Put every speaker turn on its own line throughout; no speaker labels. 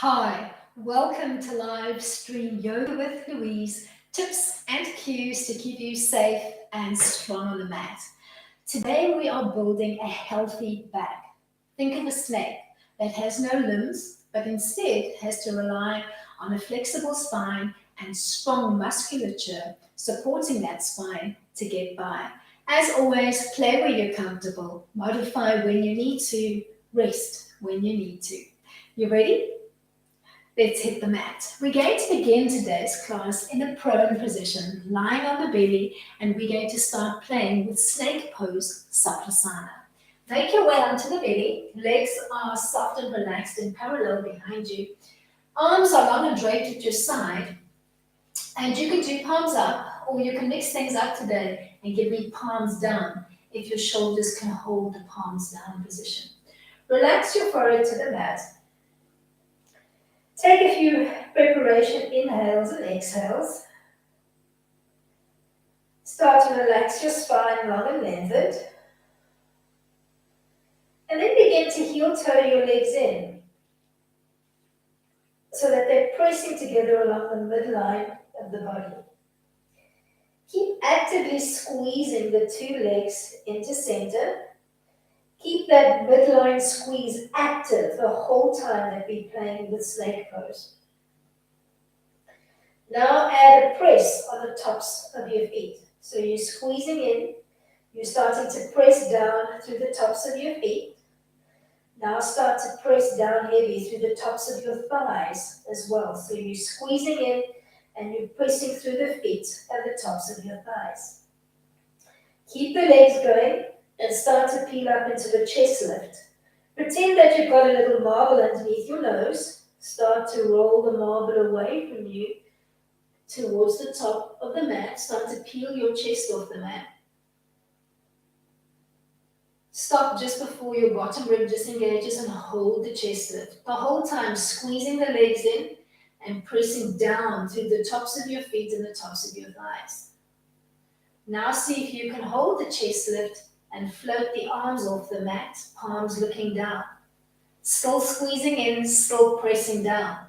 Hi, welcome to live stream Yoga with Louise, tips and cues to keep you safe and strong on the mat. Today we are building a healthy back. Think of a snake that has no limbs, but instead has to rely on a flexible spine and strong musculature supporting that spine to get by. As always, play where you're comfortable, modify when you need to, rest when you need to. You ready? Let's hit the mat. We're going to begin today's class in a prone position, lying on the belly, and we're going to start playing with snake pose Saplasana. Make your way onto the belly. Legs are soft and relaxed and parallel behind you. Arms are long and draped at your side. And you can do palms up, or you can mix things up today and give me palms down if your shoulders can hold the palms down position. Relax your forehead to the mat. Take a few preparation inhales and exhales. Start to relax your spine long and lengthened. And then begin to heel-toe your legs in so that they're pressing together along the midline of the body. Keep actively squeezing the two legs into center. Keep that midline squeeze active the whole time that we're playing with snake pose. Now add a press on the tops of your feet. So you're squeezing in, you're starting to press down through the tops of your feet. Now start to press down heavy through the tops of your thighs as well. So you're squeezing in and you're pressing through the feet and the tops of your thighs. Keep the legs going and start to peel up into the chest lift. Pretend that you've got a little marble underneath your nose. Start to roll the marble away from you towards the top of the mat. Start to peel your chest off the mat. Stop just before your bottom rib disengages and hold the chest lift. The whole time squeezing the legs in and pressing down through the tops of your feet and the tops of your thighs. Now see if you can hold the chest lift and float the arms off the mat, palms looking down. Still squeezing in, still pressing down.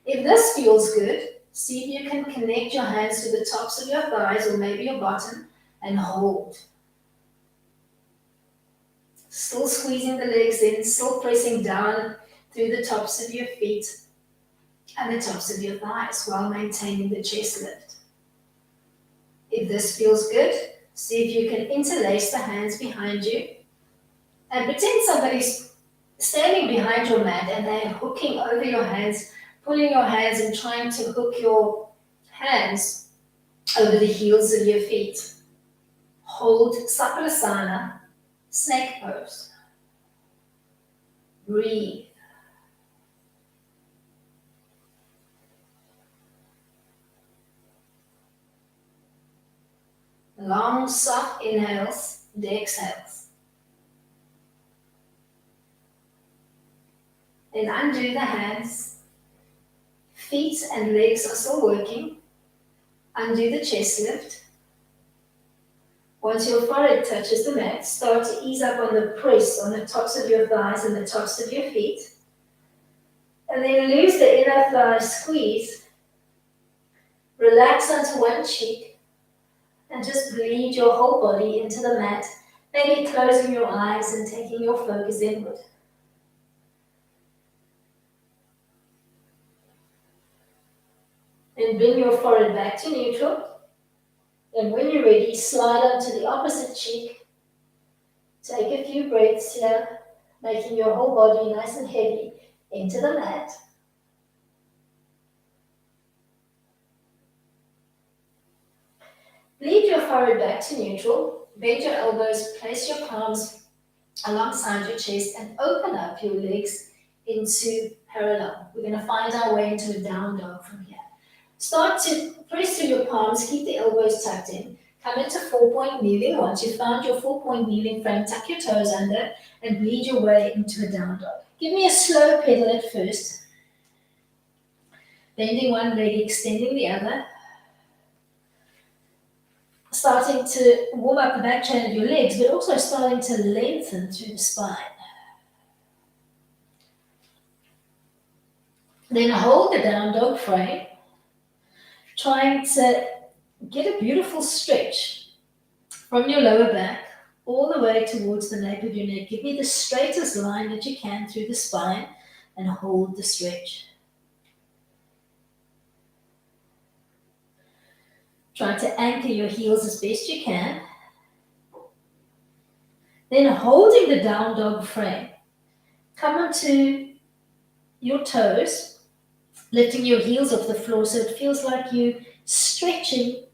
If this feels good, see if you can connect your hands to the tops of your thighs or maybe your bottom and hold. Still squeezing the legs in, still pressing down through the tops of your feet and the tops of your thighs while maintaining the chest lift. If this feels good, see if you can interlace the hands behind you and pretend somebody's standing behind your mat and they're hooking over your hands, pulling your hands and trying to hook your hands over the heels of your feet. Hold Saplasana, snake pose. Breathe. Long, soft inhales and exhales. Then undo the hands. Feet and legs are still working. Undo the chest lift. Once your forehead touches the mat, start to ease up on the press on the tops of your thighs and the tops of your feet. And then lose the inner thigh squeeze. Relax onto one cheek and just bleed your whole body into the mat, maybe closing your eyes and taking your focus inward. Then bring your forehead back to neutral. And when you're ready, slide onto the opposite cheek. Take a few breaths here, making your whole body nice and heavy into the mat. Lead your forehead back to neutral. Bend your elbows, place your palms alongside your chest and open up your legs into parallel. We're going to find our way into a down dog from here. Start to press through your palms, keep the elbows tucked in. Come into 4-point kneeling. Once you've found your 4-point kneeling frame, tuck your toes under and bleed your way into a down dog. Give me a slow pedal at first. Bending one leg, extending the other. Starting to warm up the back chain of your legs, but also starting to lengthen through the spine. Then hold the down dog frame, trying to get a beautiful stretch from your lower back all the way towards the nape of your neck. Give me the straightest line that you can through the spine and hold the stretch. Try to anchor your heels as best you can. Then holding the down dog frame, come onto your toes, lifting your heels off the floor so it feels like you stretching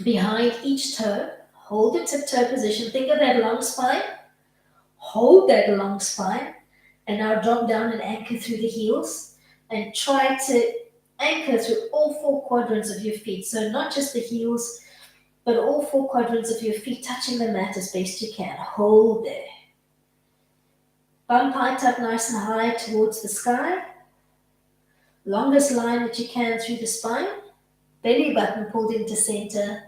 behind each toe. Hold the tiptoe position. Think of that long spine. Hold that long spine. And now drop down and anchor through the heels. And try to anchor through all four quadrants of your feet. So not just the heels, but all four quadrants of your feet touching the mat as best you can. Hold there. Bum height up nice and high towards the sky. Longest line that you can through the spine. Belly button pulled into center.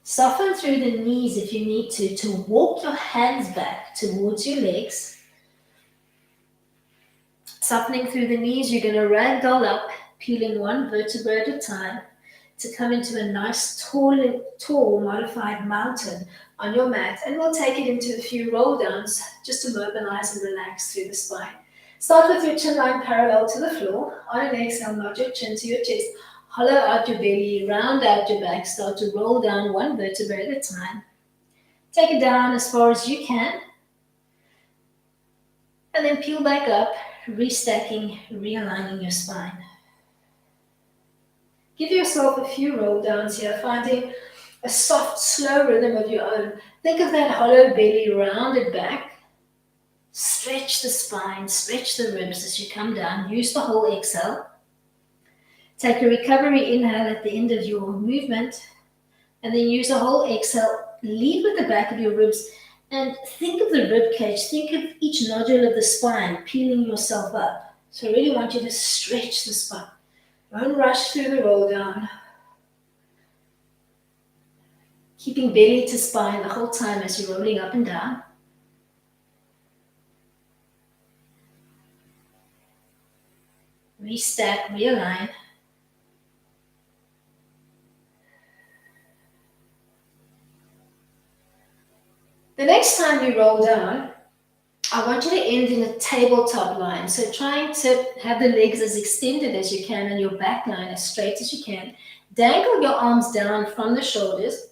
Soften through the knees if you need to walk your hands back towards your legs. Softening through the knees, you're going to ragdoll up, peeling one vertebra at a time to come into a nice tall modified mountain on your mat. And we'll take it into a few roll downs just to mobilize and relax through the spine. Start with your chin line parallel to the floor. On an exhale, nod your chin to your chest. Hollow out your belly, round out your back. Start to roll down one vertebra at a time. Take it down as far as you can. And then peel back up, restacking, realigning your spine. Give yourself a few roll downs here, finding a soft, slow rhythm of your own. Think of that hollow belly, rounded back. Stretch the spine, stretch the ribs as you come down. Use the whole exhale. Take a recovery inhale at the end of your movement, and then use a whole exhale. Lead with the back of your ribs, and think of the rib cage. Think of each nodule of the spine, peeling yourself up. So I really want you to stretch the spine. Don't rush through the roll down. Keeping belly to spine the whole time as you're rolling up and down. Restack, realign. The next time you roll down, I want you to end in a tabletop line. So trying to have the legs as extended as you can and your back line as straight as you can. Dangle your arms down from the shoulders.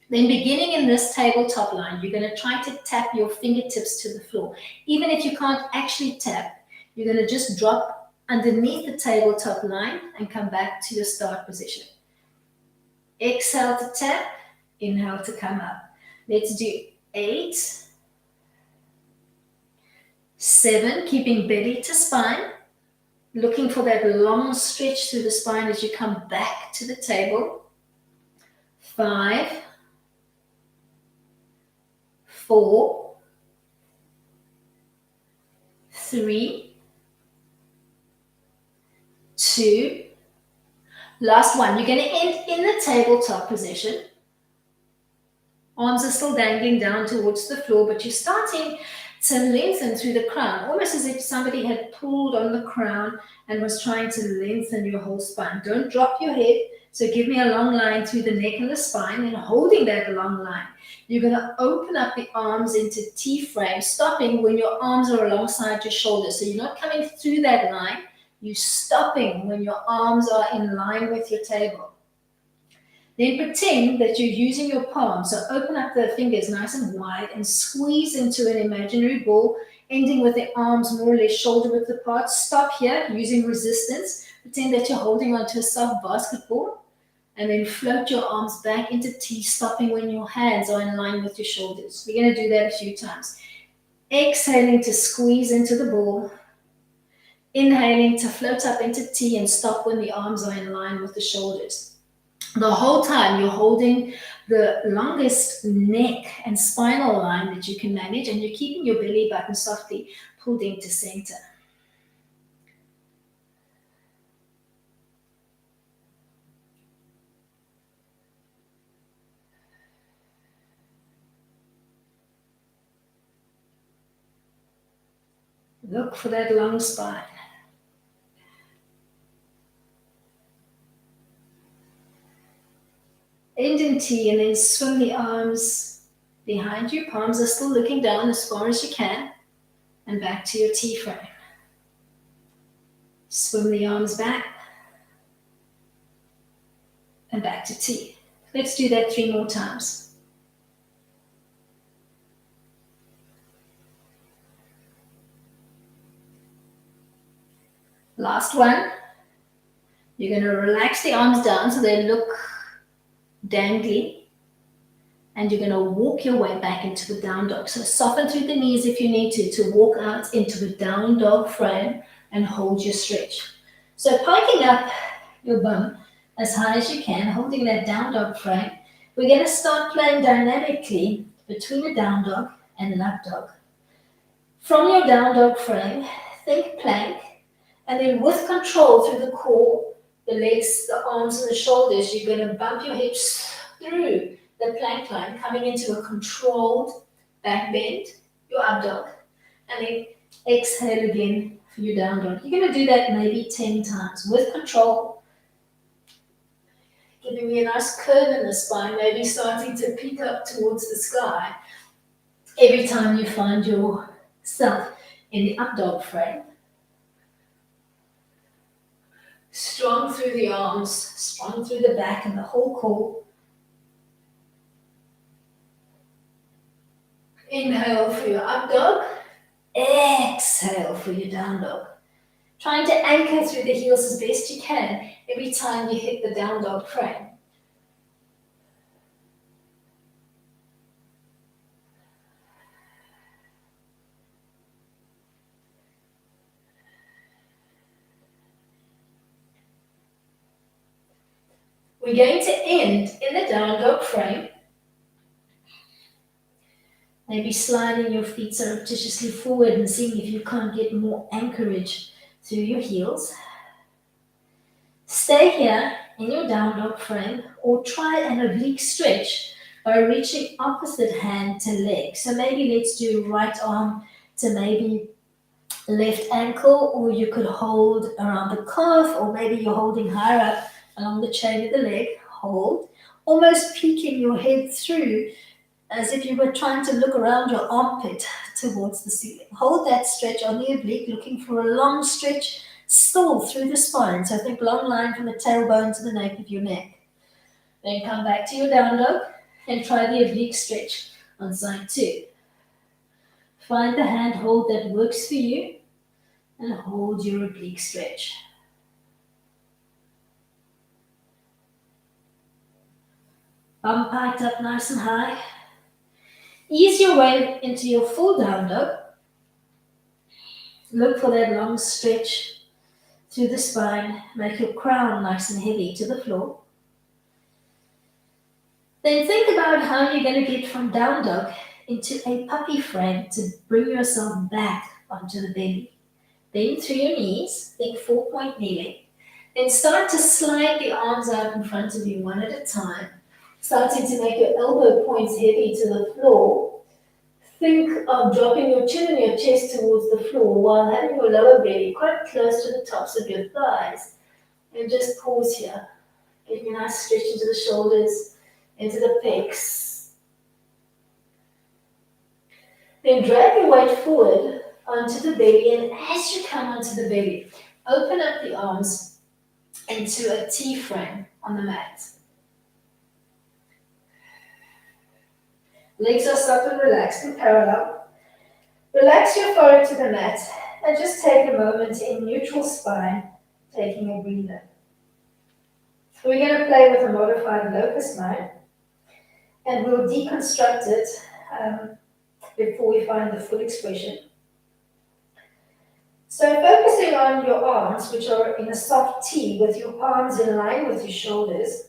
Then beginning in this tabletop line, you're going to try to tap your fingertips to the floor. Even if you can't actually tap, you're going to just drop underneath the tabletop line and come back to your start position. Exhale to tap, inhale to come up. Let's do 8, 7, keeping belly to spine, looking for that long stretch through the spine as you come back to the table. 5, 4, 3, 2, last one. You're going to end in the tabletop position. Arms are still dangling down towards the floor, but you're starting to lengthen through the crown, almost as if somebody had pulled on the crown and was trying to lengthen your whole spine. Don't drop your head. So give me a long line through the neck and the spine, and holding that long line, you're going to open up the arms into T-frame, stopping when your arms are alongside your shoulders. So you're not coming through that line. You're stopping when your arms are in line with your table. Then pretend that you're using your palms. So open up the fingers nice and wide and squeeze into an imaginary ball, ending with the arms more or less shoulder width apart. Stop here using resistance. Pretend that you're holding onto a soft basketball, and then float your arms back into T, stopping when your hands are in line with your shoulders. We're going to do that a few times. Exhaling to squeeze into the ball. Inhaling to float up into T and stop when the arms are in line with the shoulders. The whole time you're holding the longest neck and spinal line that you can manage, and you're keeping your belly button softly pulled into center. Look for that long spine. End in T, and then swim the arms behind you. Palms are still looking down as far as you can, and back to your T frame. Swim the arms back, and back to T. Let's do that 3 more times. Last one. You're going to relax the arms down so they look dangly. And you're going to walk your way back into a down dog. So soften through the knees if you need to walk out into a down dog frame and hold your stretch. So piking up your bum as high as you can, holding that down dog frame. We're going to start playing dynamically between a down dog and an up dog. From your down dog frame, think plank, and then with control through the core, the legs, the arms, and the shoulders, you're going to bump your hips through the plank line, coming into a controlled back bend, your up dog, and then exhale again for your down dog. You're going to do that maybe 10 times with control, giving me a nice curve in the spine, maybe starting to peek up towards the sky every time you find yourself in the up dog frame. Strong through the arms, strong through the back and the whole core. Inhale for your up dog. Exhale for your down dog. Trying to anchor through the heels as best you can every time you hit the down dog frame. We're going to end in the down dog frame. Maybe sliding your feet surreptitiously forward and seeing if you can't get more anchorage through your heels. Stay here in your down dog frame or try an oblique stretch by reaching opposite hand to leg. So maybe let's do right arm to maybe left ankle, or you could hold around the calf, or maybe you're holding higher up along the chain of the leg. Hold, almost peeking your head through as if you were trying to look around your armpit towards the ceiling. Hold that stretch on the oblique, looking for a long stretch still through the spine. So think long line from the tailbone to the nape of your neck. Then come back to your down dog and try the oblique stretch on side 2. Find the hand hold that works for you and hold your oblique stretch. Bum piked up nice and high. Ease your way into your full down dog. Look for that long stretch through the spine. Make your crown nice and heavy to the floor. Then think about how you're going to get from down dog into a puppy frame to bring yourself back onto the belly. Bend through your knees, think 4-point kneeling. Then start to slide the arms out in front of you one at a time, starting to make your elbow points heavy to the floor. Think of dropping your chin and your chest towards the floor while having your lower belly quite close to the tops of your thighs. And just pause here. Getting a nice stretch into the shoulders, into the pecs. Then drag your weight forward onto the belly, and as you come onto the belly, open up the arms into a T frame on the mat. Legs are soft and relaxed and parallel. Relax your forehead to the mat and just take a moment in neutral spine, taking a breather. We're going to play with a modified locust mode, and we'll deconstruct it before we find the full expression. So focusing on your arms, which are in a soft T with your palms in line with your shoulders,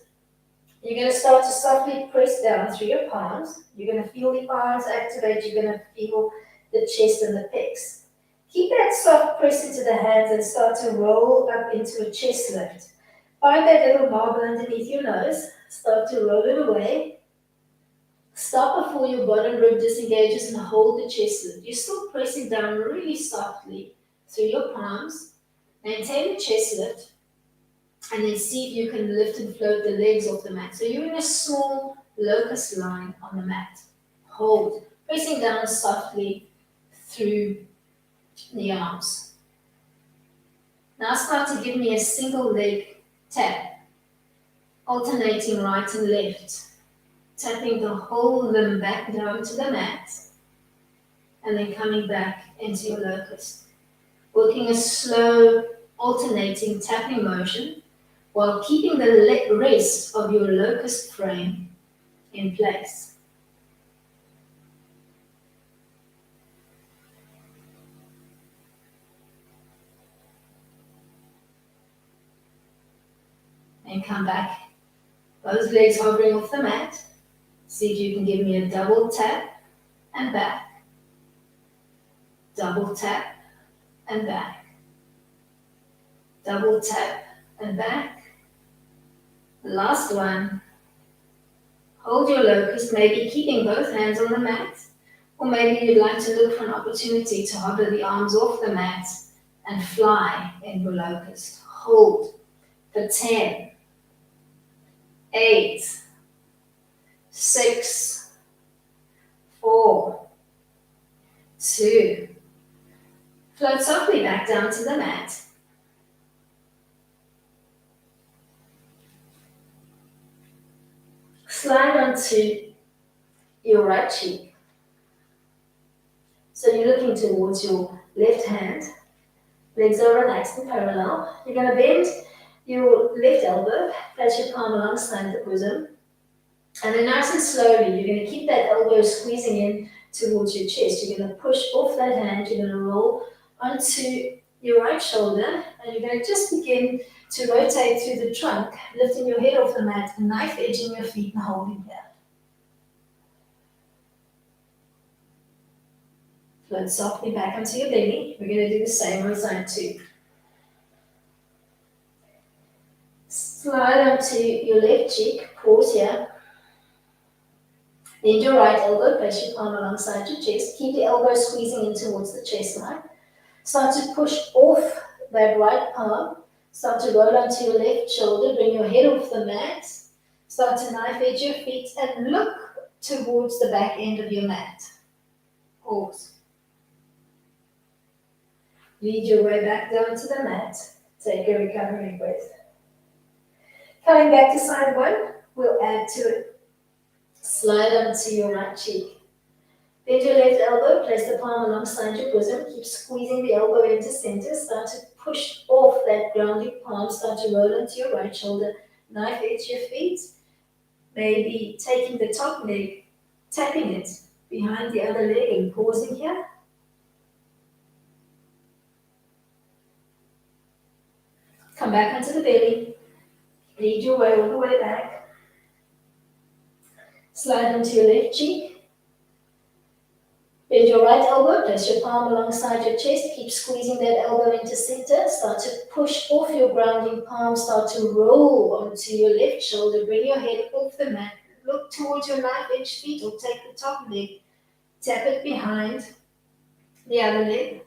you're going to start to softly press down through your palms. You're going to feel the arms activate. You're going to feel the chest and the pecs. Keep that soft press into the hands and start to roll up into a chest lift. Find that little marble underneath your nose. Start to roll it away. Stop before your bottom rib disengages and hold the chest lift. You're still pressing down really softly through your palms. Maintain the chest lift and then see if you can lift and float the legs off the mat. So you're in a small locust line on the mat. Hold, pressing down softly through the arms. Now start to give me a single leg tap, alternating right and left, tapping the whole limb back down to the mat, and then coming back into your locust. Working a slow, alternating tapping motion while keeping the rest of your locust frame in place. And come back. Both legs hovering off the mat. See if you can give me a double tap and back. Double tap and back. Double tap and back. Last one. Hold your locust, maybe keeping both hands on the mat, or maybe you'd like to look for an opportunity to hover the arms off the mat and fly in your locust. Hold for 10, 8, 6, 4, 2. Float softly back down to the mat. Slide onto your right cheek. So you're looking towards your left hand. Legs are relaxed and parallel. You're going to bend your left elbow, place your palm alongside the bosom. And then nice and slowly, you're going to keep that elbow squeezing in towards your chest. You're going to push off that hand. You're going to roll onto your right shoulder. And you're going to just begin to rotate through the trunk, lifting your head off the mat, and knife edging your feet and holding here. Float softly back onto your belly. We're going to do the same on side 2. Slide onto your left cheek. Pause here. Bend your right elbow. Place your palm alongside your chest. Keep the elbow squeezing in towards the chest line. Start to push off that right palm. Start to roll onto your left shoulder. Bring your head off the mat. Start to knife edge your feet and look towards the back end of your mat. Pause. Lead your way back down to the mat. Take a recovery breath. Coming back to side 1, we'll add to it. Slide onto your right cheek. Bend your left elbow, place the palm alongside your bosom. Keep squeezing the elbow into center. Start to push off that grounding palm. Start to roll onto your right shoulder. Knife edge your feet. Maybe taking the top leg, tapping it behind the other leg and pausing here. Come back onto the belly. Lead your way all the way back. Slide onto your left cheek. Bend your right elbow, place your palm alongside your chest. Keep squeezing that elbow into center. Start to push off your grounding palm. Start to roll onto your left shoulder. Bring your head off the mat. Look towards your knife edge feet or take the top leg. Tap it behind the other leg.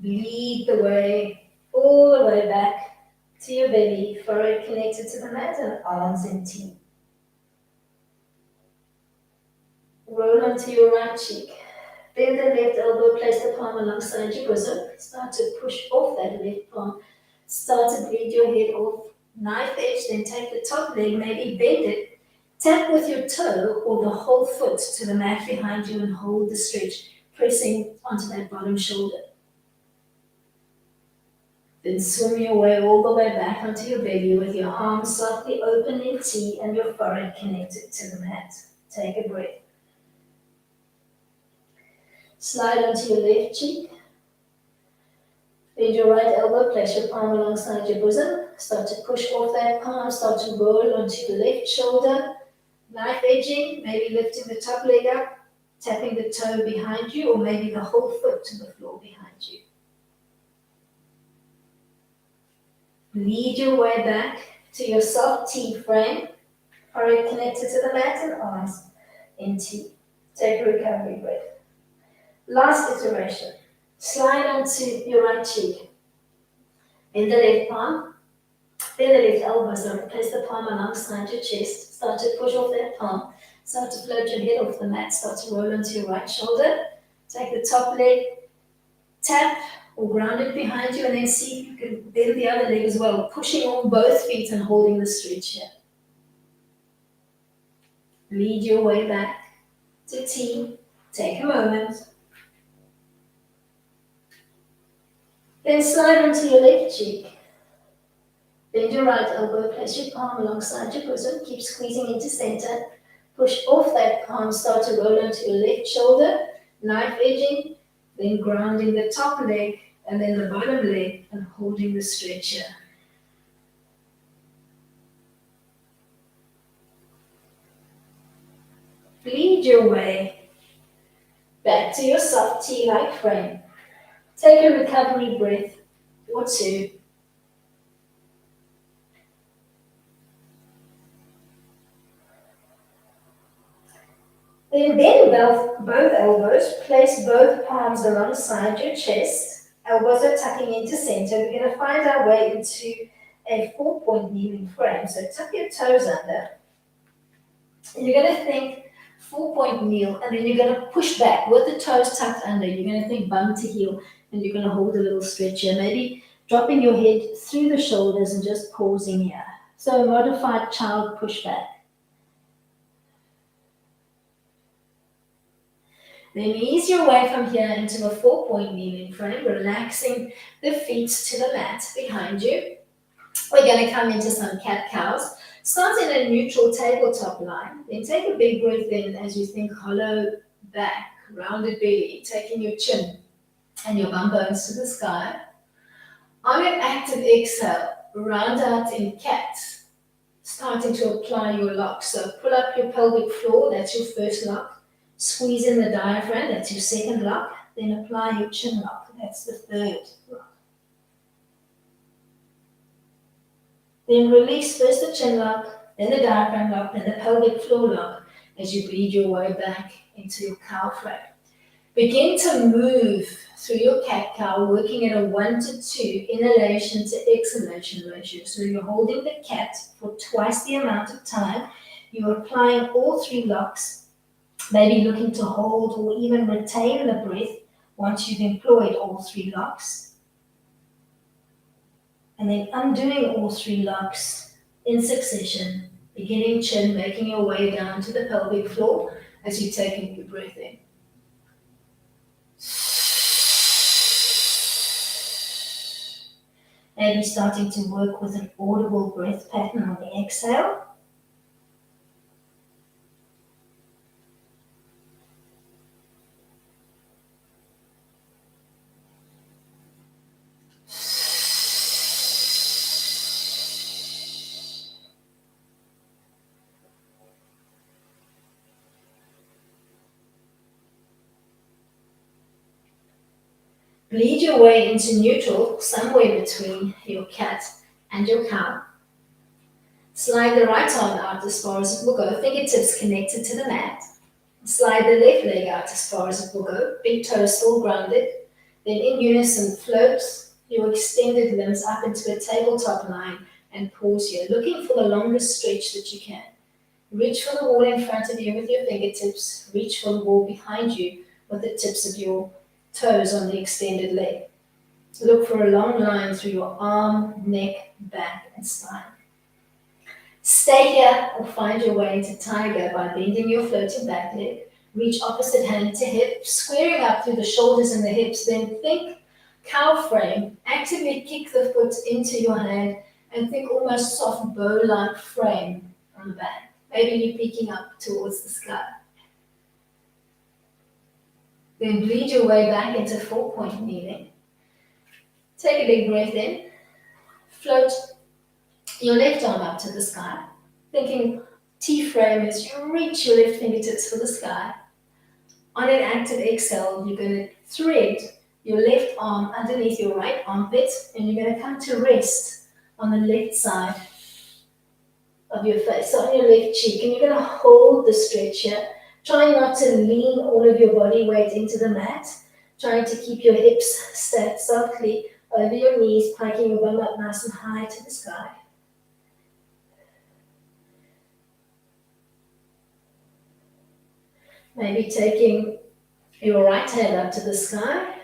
Lead the way all the way back to your belly, forehead connected to the mat and arms in T. Roll onto your right cheek. Bend the left elbow, place the palm alongside your bosom. Start to push off that left palm. Start to bleed your head off. Knife edge, then take the top leg, maybe bend it. Tap with your toe or the whole foot to the mat behind you and hold the stretch, pressing onto that bottom shoulder. Then swim your way all the way back onto your belly with your arms softly open in T and your forehead connected to the mat. Take a breath. Slide onto your left cheek. Bend your right elbow, place your palm alongside your bosom. Start to push off that palm, start to roll onto the left shoulder. Knife edging, maybe lifting the top leg up, tapping the toe behind you, or maybe the whole foot to the floor behind you. Lead your way back to your soft T frame. Forehead connected to the mat and arms empty. Take a recovery breath. Last iteration. Slide onto your right cheek. Bend the left palm. Bend the left elbow. So place the palm alongside your chest. Start to push off that palm. Start to float your head off the mat. Start to roll onto your right shoulder. Take the top leg, tap or ground it behind you, and then see if you can bend the other leg as well, pushing on both feet and holding the stretch here. Lead your way back to T. Take a moment. Then slide onto your left cheek. Bend your right elbow, place your palm alongside your bosom, keep squeezing into center. Push off that palm, start to roll onto your left shoulder, knife edging, then grounding the top leg and then the bottom leg and holding the stretch here. Lead your way back to your soft T-like frame. Take a recovery breath or two. Then bend both elbows, place both palms alongside your chest. Elbows are tucking into center. We're going to find our way into a 4-point kneeling frame. So tuck your toes under. And you're going to think 4-point kneel, and then you're going to push back with the toes tucked under. You're going to think bum to heel, and you're going to hold a little stretch here. Maybe dropping your head through the shoulders and just pausing here. So a modified child pushback. Then ease your way from here into a 4-point kneeling frame, relaxing the feet to the mat behind you. We're going to come into some cat-cows. Start in a neutral tabletop line. Then take a big breath in as you think hollow back, rounded belly, taking your chin and your bum bones to the sky. On an active exhale, round out in cat, starting to apply your lock. So pull up your pelvic floor, that's your first lock. Squeeze in the diaphragm, that's your second lock. Then apply your chin lock, that's the third lock. Then release first the chin lock, then the diaphragm lock, then the pelvic floor lock as you bleed your way back into your cow frame. Begin to move through your cat-cow, working at a 1 to 2 inhalation to exhalation ratio. So you're holding the cat for twice the amount of time. You're applying all 3 locks, maybe looking to hold or even retain the breath once you've employed all 3 locks. And then undoing all 3 locks in succession, beginning chin, making your way down to the pelvic floor as you take a new breath in. Maybe starting to work with an audible breath pattern on the exhale. Bleed your way into neutral, somewhere between your cat and your cow. Slide the right arm out as far as it will go, fingertips connected to the mat. Slide the left leg out as far as it will go, big toes still grounded. Then in unison, float your extended limbs up into a tabletop line and pause here, looking for the longest stretch that you can. Reach for the wall in front of you with your fingertips. Reach for the wall behind you with the tips of your toes on the extended leg. Look for a long line through your arm, neck, back, and spine. Stay here or find your way into tiger by bending your floating back leg. Reach opposite hand to hip, squaring up through the shoulders and the hips. Then think cow frame. Actively kick the foot into your hand and think almost soft bow-like frame on the back. Maybe you're peeking up towards the sky. Then bleed your way back into 4-point kneeling. Take a big breath in. Float your left arm up to the sky. Thinking T-frame as you reach your left fingertips for the sky. On an active exhale, you're going to thread your left arm underneath your right armpit, and you're going to come to rest on the left side of your face, so on your left cheek, and you're going to hold the stretch here. Try not to lean all of your body weight into the mat. Trying to keep your hips stacked softly over your knees, piking your bum up nice and high to the sky. Maybe taking your right hand up to the sky,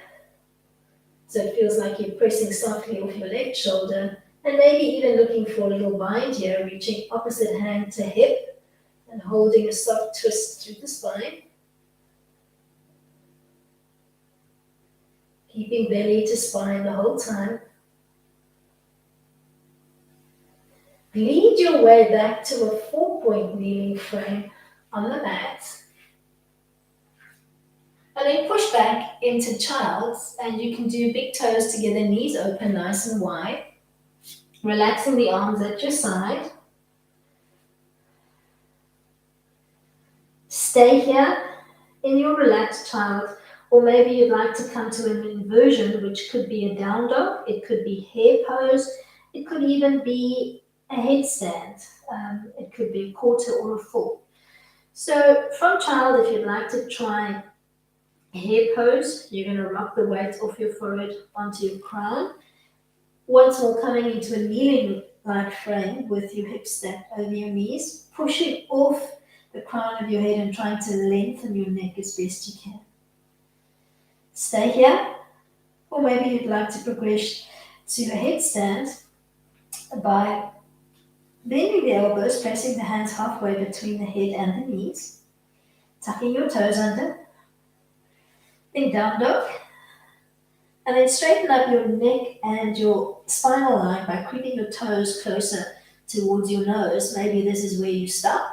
so it feels like you're pressing softly off your left shoulder, and maybe even looking for a little bind here, reaching opposite hand to hip and holding a soft twist through the spine. Keeping belly to spine the whole time. Lead your way back to a 4-point kneeling frame on the mat. And then push back into child's, and you can do big toes together, knees open nice and wide. Relaxing the arms at your side. Stay here in your relaxed child, or maybe you'd like to come to an inversion, which could be a down dog, it could be hare pose, it could even be a headstand, it could be a quarter or a full. So from child, if you'd like to try hare pose, you're going to rock the weight off your forehead onto your crown. Once more, coming into a kneeling-like frame with your hips stacked over your knees, pushing off the crown of your head and trying to lengthen your neck as best you can. Stay here, or maybe you'd like to progress to a headstand by bending the elbows, placing the hands halfway between the head and the knees, tucking your toes under, then down dog, and then straighten up your neck and your spinal line by creeping your toes closer towards your nose. Maybe this is where you stop,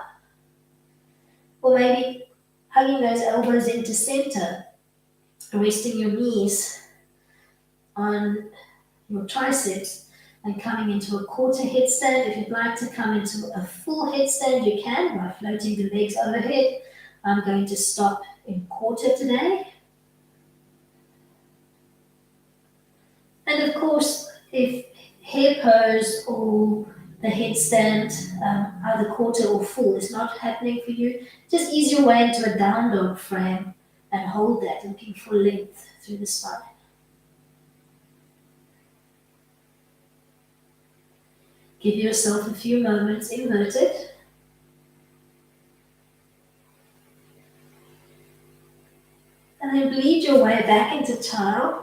or maybe hugging those elbows into center, resting your knees on your triceps and coming into a quarter headstand. If you'd like to come into a full headstand, you can by floating the legs overhead. I'm going to stop in quarter today. And of course, if hare pose or the headstand, either quarter or full, is not happening for you, just ease your way into a down dog frame and hold that, looking for length through the spine. Give yourself a few moments inverted. And then bleed your way back into child.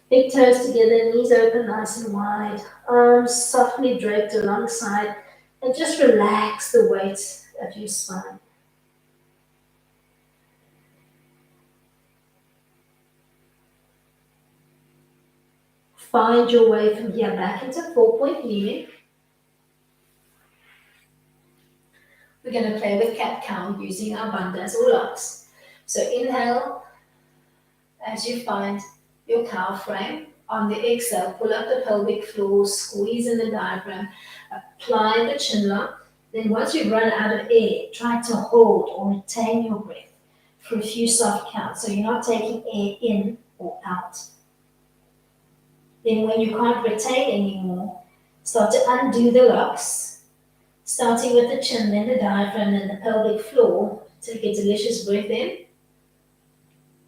Big toes together, knees open nice and wide, arms softly draped alongside, and just relax the weight of your spine. Find your way from here back into 4-point kneeling. We're going to play with cat-cow using our bandhas or locks. So inhale as you find your cow frame. On the exhale, pull up the pelvic floor, squeeze in the diaphragm, apply the chin lock. Then once you've run out of air, try to hold or retain your breath for a few soft counts. So you're not taking air in or out. Then when you can't retain anymore, start to undo the locks, starting with the chin, then the diaphragm, then the pelvic floor. Take a delicious breath in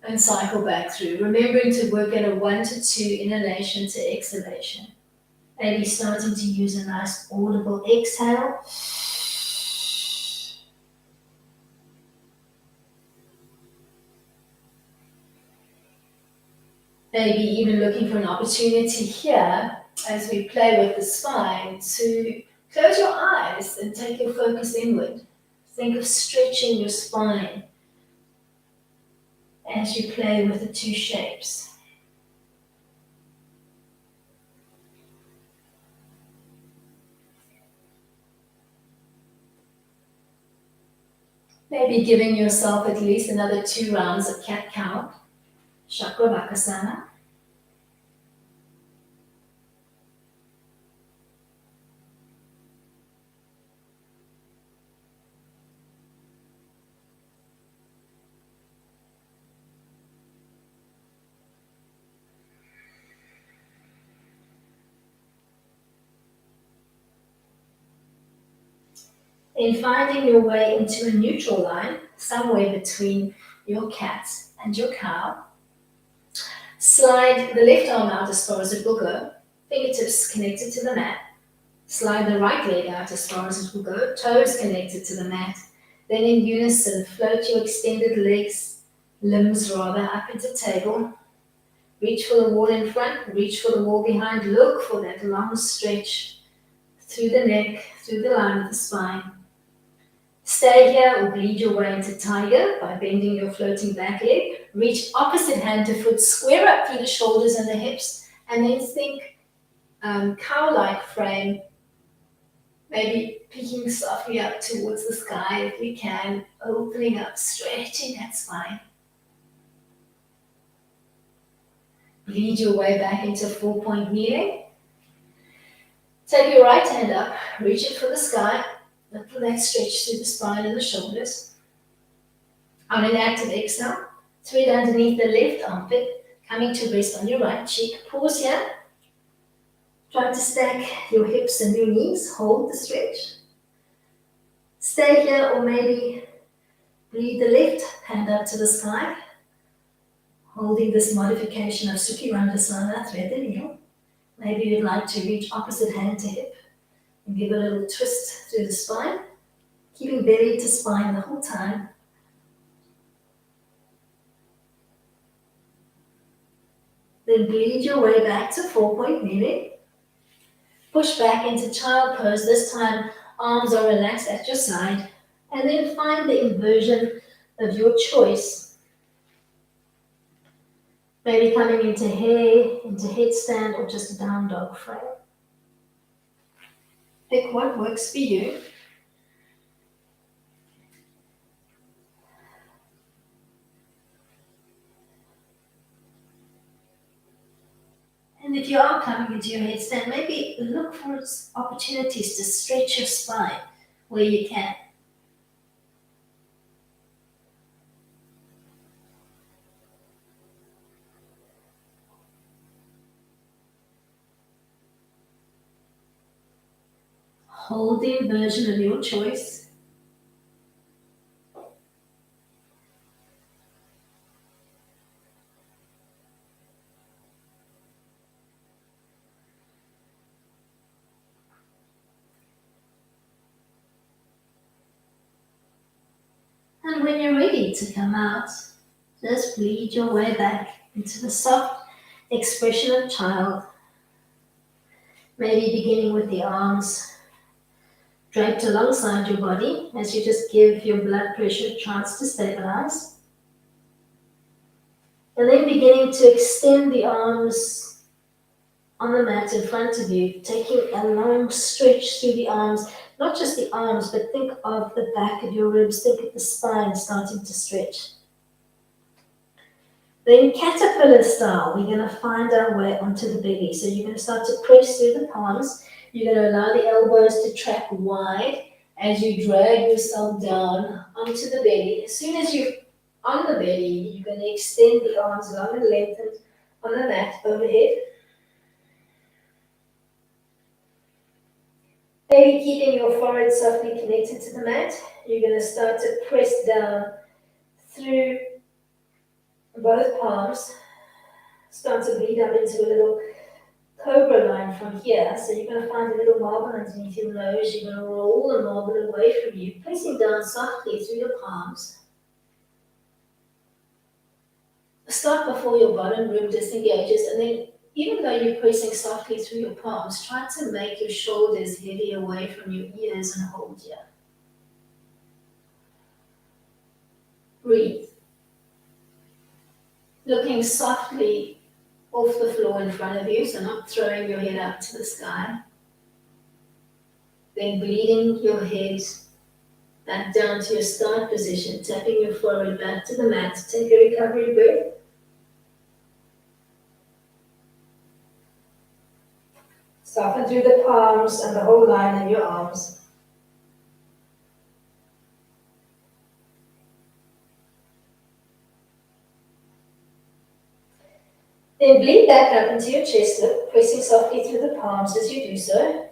and cycle back through, remembering to work at a 1 to 2 inhalation to exhalation. Maybe starting to use a nice audible exhale. Maybe even looking for an opportunity here as we play with the spine to close your eyes and take your focus inward. Think of stretching your spine as you play with the two shapes. Maybe giving yourself at least another 2 rounds of cat-cow, Chakravakasana. Then finding your way into a neutral line, somewhere between your cat and your cow. Slide the left arm out as far as it will go, fingertips connected to the mat. Slide the right leg out as far as it will go, toes connected to the mat. Then in unison, float your extended legs, limbs rather, up into table. Reach for the wall in front, reach for the wall behind. Look for that long stretch through the neck, through the line of the spine. Stay here or bleed your way into tiger by bending your floating back leg. Reach opposite hand to foot, square up through the shoulders and the hips, and then think cow-like frame, maybe peeking softly up towards the sky if you can, opening up, stretching that spine. Bleed your way back into 4-point kneeling. Take your right hand up, reach it for the sky, look for that stretch through the spine and the shoulders. On an active exhale, thread underneath the left armpit, coming to rest on your right cheek. Pause here. Try to stack your hips and your knees, hold the stretch. Stay here or maybe bleed the left hand up to the sky, holding this modification of Sukhi Randasana, thread the needle. Maybe you'd like to reach opposite hand to hip and give a little twist through the spine, keeping belly to spine the whole time. Then bleed your way back to 4-point kneeling. Push back into child pose. This time, arms are relaxed at your side. And then find the inversion of your choice. Maybe coming into headstand, or just a down dog frame. Pick what works for you. And if you are coming into your headstand, maybe look for opportunities to stretch your spine where you can. Hold the inversion of your choice. And when you're ready to come out, just bleed your way back into the soft expression of child. Maybe beginning with the arms draped alongside your body as you just give your blood pressure a chance to stabilize. And then beginning to extend the arms on the mat in front of you, taking a long stretch through the arms, not just the arms, but think of the back of your ribs, think of the spine starting to stretch. Then caterpillar style, we're going to find our way onto the belly. So you're going to start to press through the palms. You're going to allow the elbows to track wide as you drag yourself down onto the belly. As soon as you're on the belly, you're going to extend the arms long and lengthened on the mat overhead. Maybe keeping your forehead softly connected to the mat, you're going to start to press down through both palms. Start to bleed up into a little cobra line from here. So you're going to find a little marble underneath your nose. You're going to roll the marble away from you, pressing down softly through your palms. Start before your bottom rib disengages, and then even though you're pressing softly through your palms, try to make your shoulders heavy away from your ears and hold here. Breathe. Looking softly off the floor in front of you, so not throwing your head up to the sky. Then bleeding your head back down to your start position, tapping your forehead back to the mat. Take a recovery breath. Soften through the palms and the whole line of your arms. Then bleed back up into your chest loop, pressing softly through the palms as you do so.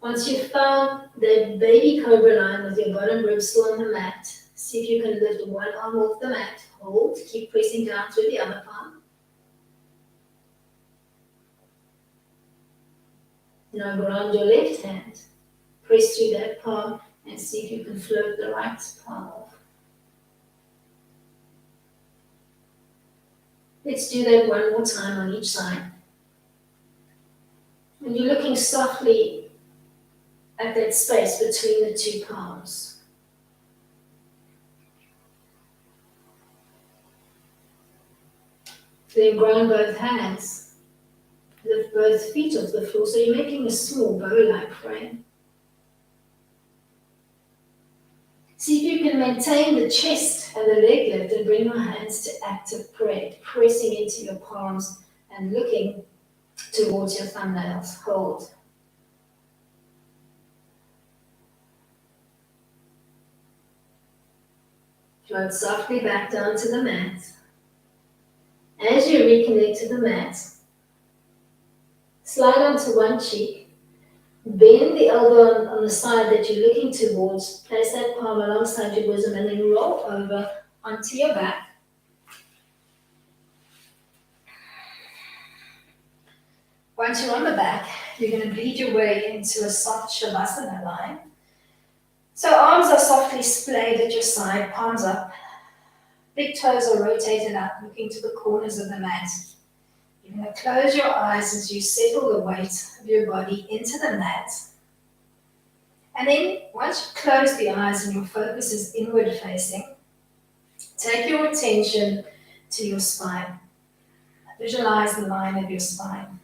Once you've found the baby cobra line with your bottom rib still on the mat, see if you can lift one arm off the mat. Hold, keep pressing down through the other palm. Now ground your left hand. Press through that palm and see if you can float the right palm off. Let's do that one more time on each side. And you're looking softly at that space between the two palms. Then ground both hands. Lift both feet off the floor, so you're making a small bow-like frame. See if you can maintain the chest and the leg lift and bring your hands to active prayer, pressing into your palms and looking towards your thumbnails. Hold. Float softly back down to the mat. As you reconnect to the mat, slide onto one cheek. Bend the elbow on the side that you're looking towards. Place that palm alongside your bosom and then roll over onto your back. Once you're on the back, you're going to bleed your way into a soft Shavasana line. So arms are softly splayed at your side, palms up. Big toes are rotated up, looking to the corners of the mat. You're going to close your eyes as you settle the weight of your body into the mat. And then once you close the eyes and your focus is inward facing, take your attention to your spine. Visualize the line of your spine.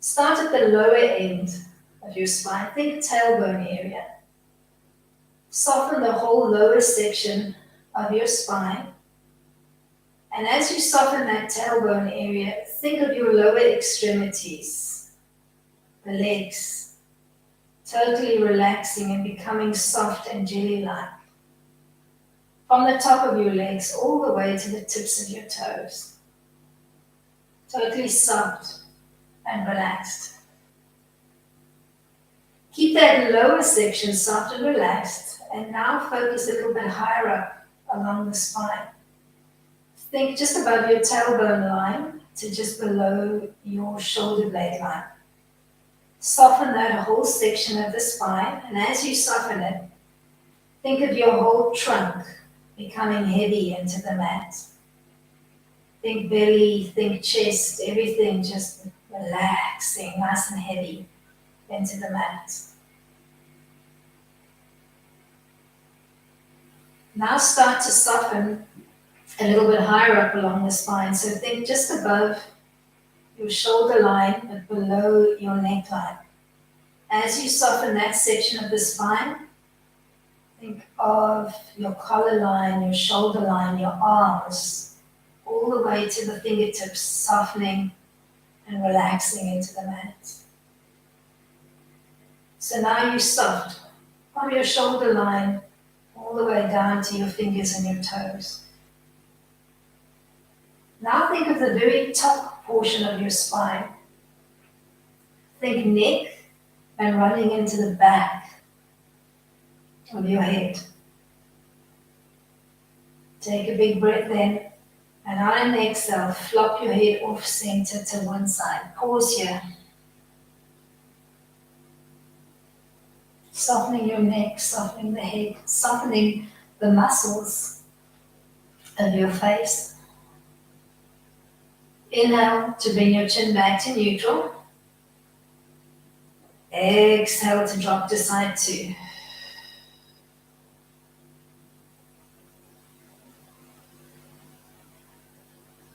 Start at the lower end of your spine. Think tailbone area. Soften the whole lower section of your spine. And as you soften that tailbone area, think of your lower extremities, the legs, totally relaxing and becoming soft and jelly-like. From the top of your legs all the way to the tips of your toes. Totally soft and relaxed. Keep that lower section soft and relaxed, and now focus a little bit higher up along the spine. Think just above your tailbone line to just below your shoulder blade line. Soften that whole section of the spine, and as you soften it, think of your whole trunk becoming heavy into the mat. Think belly, think chest, everything just relaxing, nice and heavy into the mat. Now start to soften a little bit higher up along the spine. So think just above your shoulder line, but below your neckline. As you soften that section of the spine, think of your collar line, your shoulder line, your arms, all the way to the fingertips, softening and relaxing into the mat. So now you're soft from your shoulder line all the way down to your fingers and your toes. Now think of the very top portion of your spine. Think neck and running into the back of your head. Take a big breath in, and on an exhale, flop your head off center to one side. Pause here. Softening your neck, softening the head, softening the muscles of your face. Inhale to bring your chin back to neutral. Exhale to drop to side two.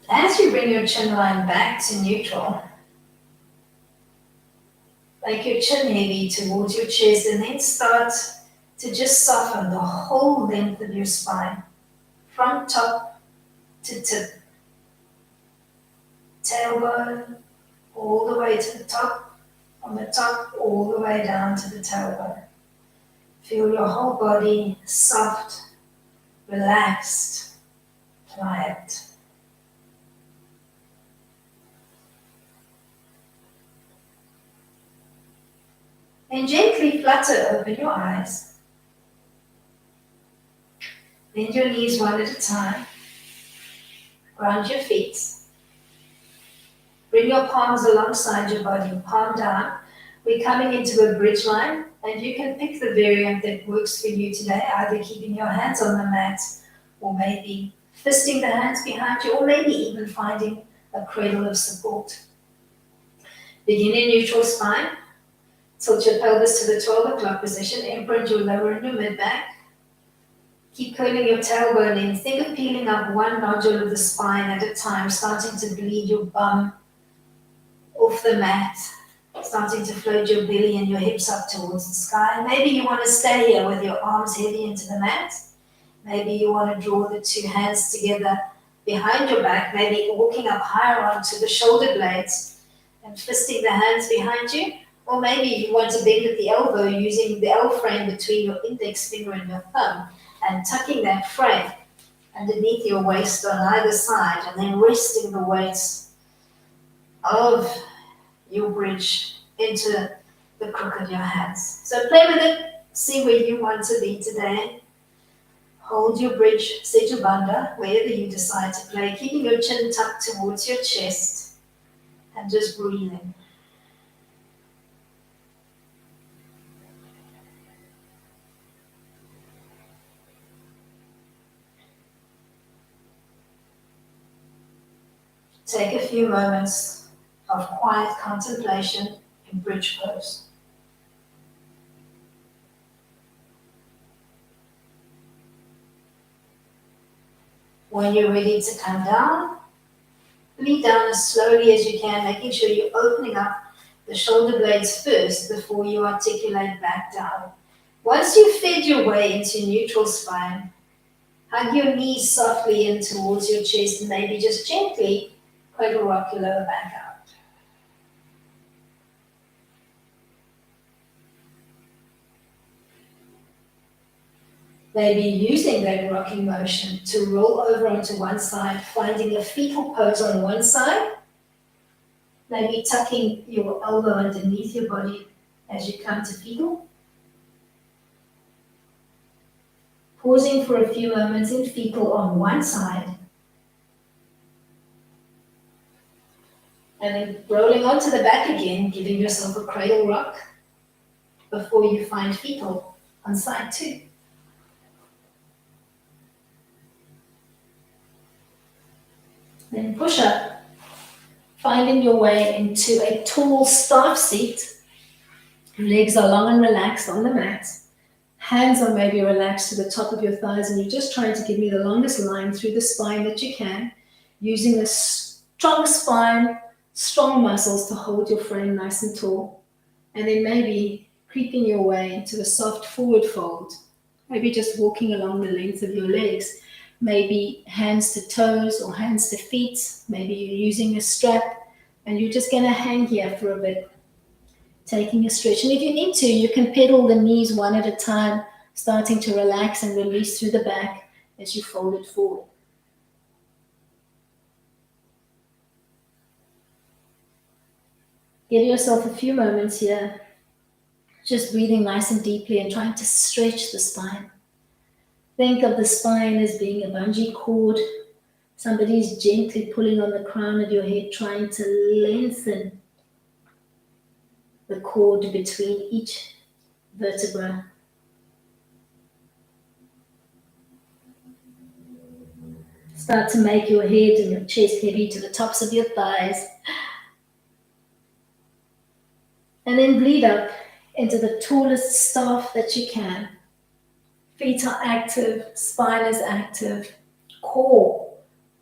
As you bring your chin line back to neutral, make your chin heavy towards your chest and then start to just soften the whole length of your spine, from top to tip. Tailbone all the way to the top, from the top all the way down to the tailbone. Feel your whole body soft, relaxed, quiet. And gently flutter open your eyes. Bend your knees one at a time. Ground your feet. Bring your palms alongside your body, palm down. We're coming into a bridge line, and you can pick the variant that works for you today, either keeping your hands on the mat, or maybe fisting the hands behind you, or maybe even finding a cradle of support. Begin in neutral spine. Tilt your pelvis to the 12 o'clock position, imprint your lower and your mid back. Keep curling your tailbone in. Think of peeling up one nodule of the spine at a time, starting to bleed your bum off the mat, starting to float your belly and your hips up towards the sky. Maybe you want to stay here with your arms heavy into the mat. Maybe you want to draw the two hands together behind your back, maybe walking up higher onto the shoulder blades and fisting the hands behind you. Or maybe you want to bend at the elbow using the L frame between your index finger and your thumb and tucking that frame underneath your waist on either side, and then resting the weights of your bridge into the crook of your hands. So play with it, see where you want to be today. Hold your bridge, Setu Bandha, wherever you decide to play, keeping your chin tucked towards your chest and just breathing. Take a few moments of quiet contemplation in bridge pose. When you're ready to come down, bleed down as slowly as you can, making sure you're opening up the shoulder blades first before you articulate back down. Once you've fed your way into neutral spine, hug your knees softly in towards your chest and maybe just gently cradle rock your lower back out. Maybe using that rocking motion to roll over onto one side, finding a fetal pose on one side. Maybe tucking your elbow underneath your body as you come to fetal. Pausing for a few moments in fetal on one side. And then rolling onto the back again, giving yourself a cradle rock before you find fetal on side two. Then push up, finding your way into a tall staff seat. Legs are long and relaxed on the mat. Hands are maybe relaxed to the top of your thighs, and you're just trying to give me the longest line through the spine that you can, using a strong spine, strong muscles to hold your frame nice and tall. And then maybe creeping your way into a soft forward fold, maybe just walking along the length of your legs. Maybe hands to toes or hands to feet. Maybe you're using a strap and you're just going to hang here for a bit, taking a stretch. And if you need to, you can pedal the knees one at a time, starting to relax and release through the back as you fold it forward. Give yourself a few moments here, just breathing nice and deeply and trying to stretch the spine. Think of the spine as being a bungee cord. Somebody's gently pulling on the crown of your head, trying to lengthen the cord between each vertebra. Start to make your head and your chest heavy to the tops of your thighs. And then bleed up into the tallest staff that you can. Feet are active, spine is active, core,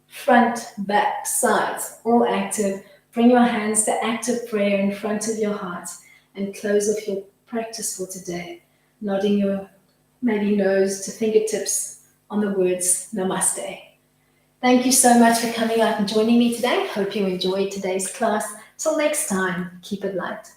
front, back, sides, all active. Bring your hands to active prayer in front of your heart and close off your practice for today, nodding your maybe nose to fingertips on the words Namaste. Thank you so much for coming out and joining me today. Hope you enjoyed today's class. Till next time, keep it light.